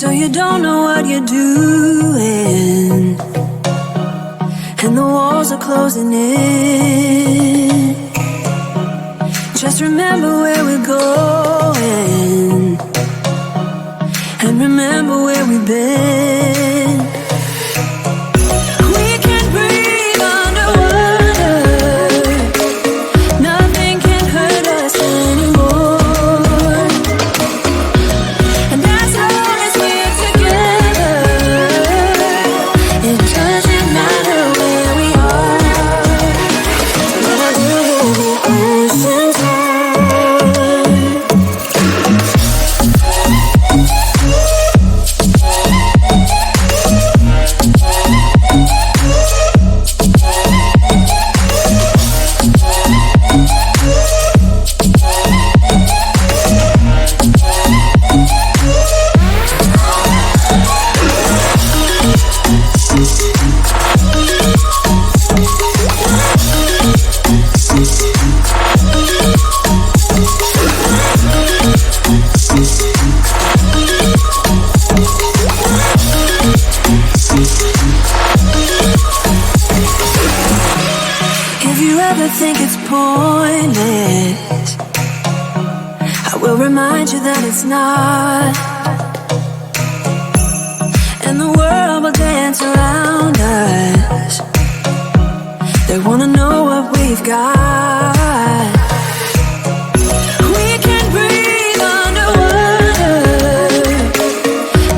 So you don't know what you're doing, and the walls are closing in. Just remember where we're going, and remember where we've been. We can breathe underwater, nothing can hurt us anymore. And as long as we're together, it doesn't matter where we are. Oceans think it's pointless, I will remind you that it's not. And the world will dance around us, they wanna know what we've got. We can breathe underwater,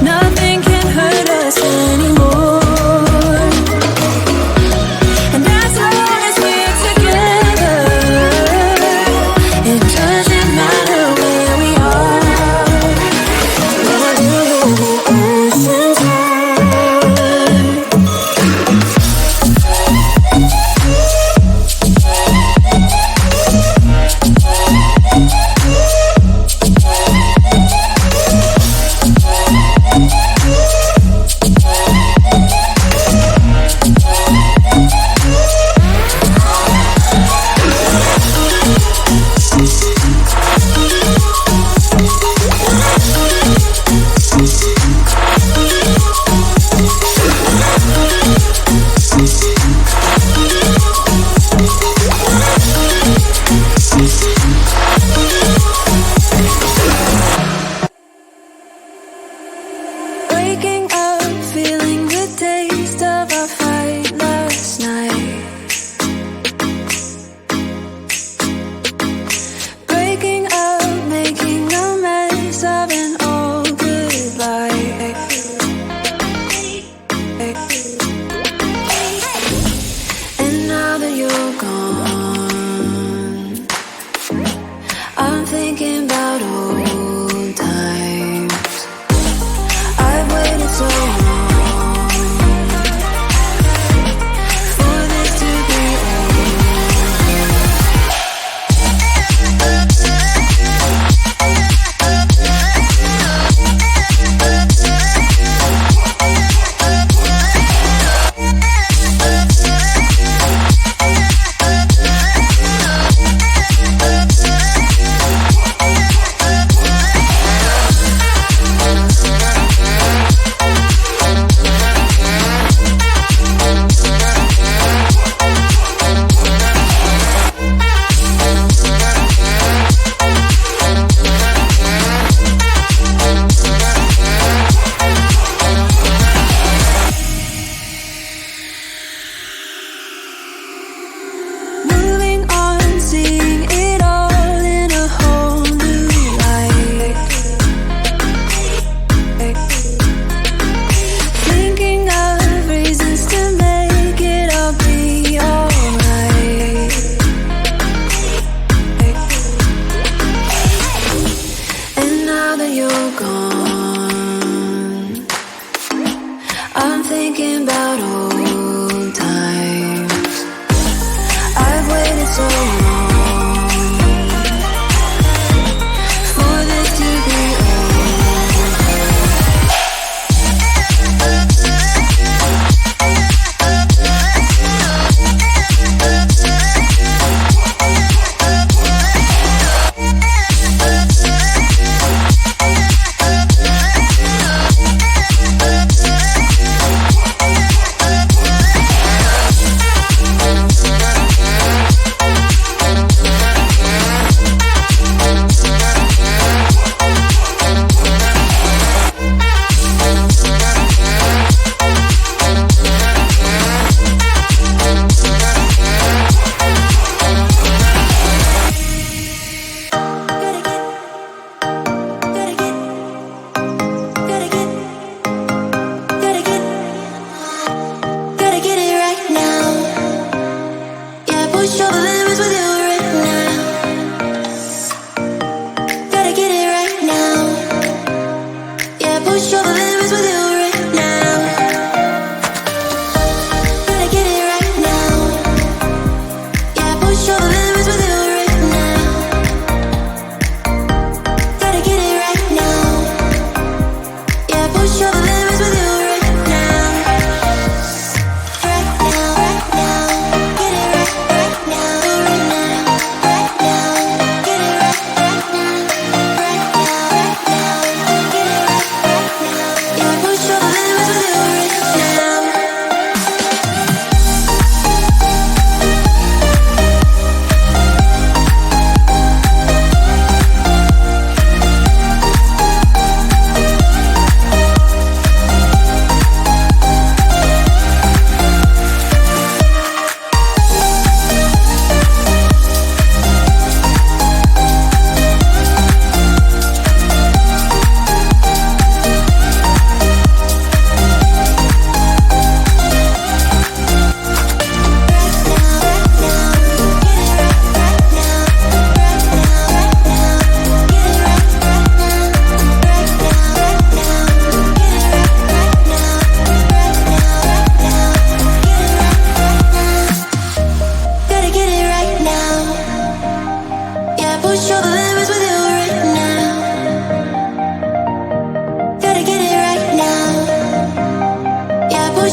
nothing can hurt us anymore.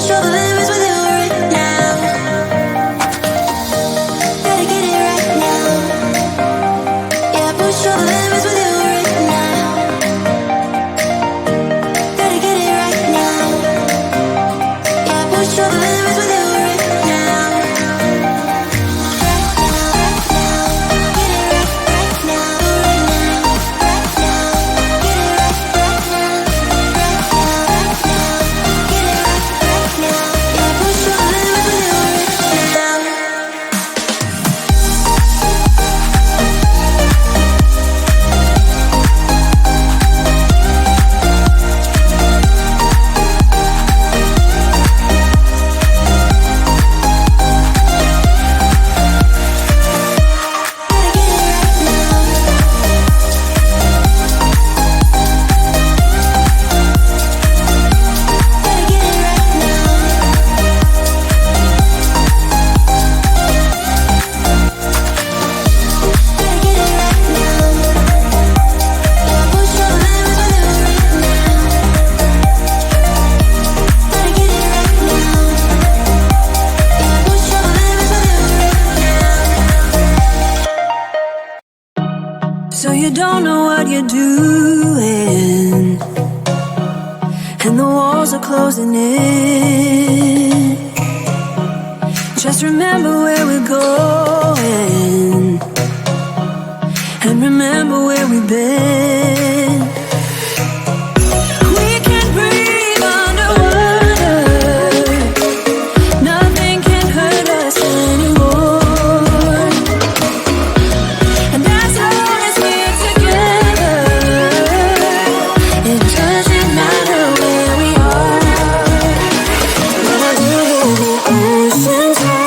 push all the limits with you right now. Gotta get it right now. Yeah, push all the limits with you right now. Gotta get it right now. Yeah, push all the limits with you right now. Get it right now. Right now. Get it right now. Get it right now. Yeah, push all the limits with you right now. So you don't know what you're doing, and the walls are closing in. Just remember where we're going, and remember where we've been. We can breathe underwater. Nothing can hurt us anymore. And as long as we're together, it doesn't matter where we are. But I do the ocean's high.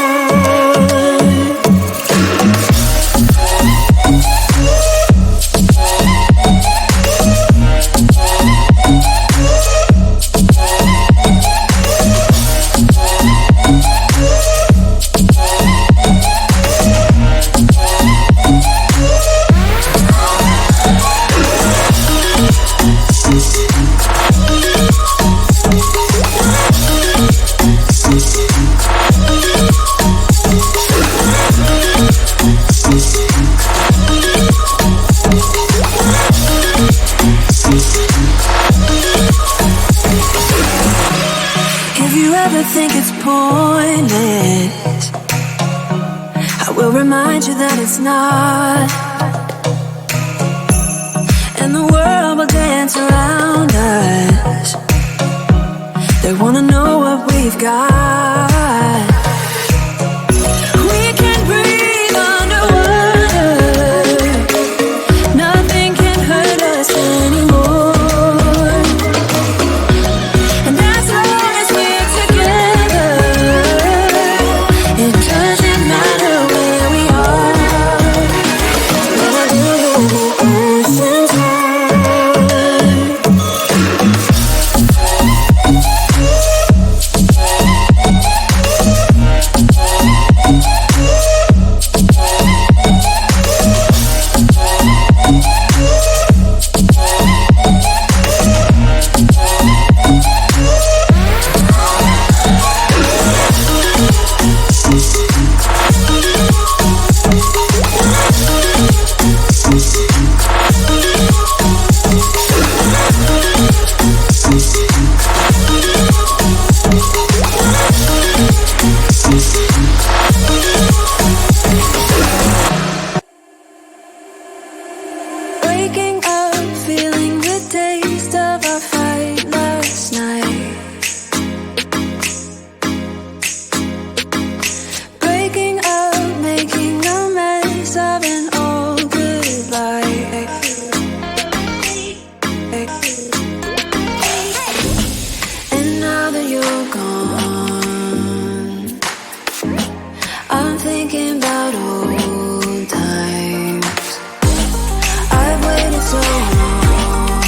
If you ever think it's pointless, I will remind you that it's not. And the world will dance around us. They wanna know what we've got. We can breathe underwater. Nothing can hurt us anymore. And as long as we're together, it doesn't matter where we are. But I do the ocean's high. Waking up, feeling the taste of our fight last night. Breaking up, making a mess of an old good life. And now that you're gone, I'm thinking about old times. I've waited so long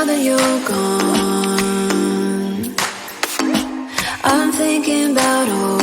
that you're gone. I'm thinking about all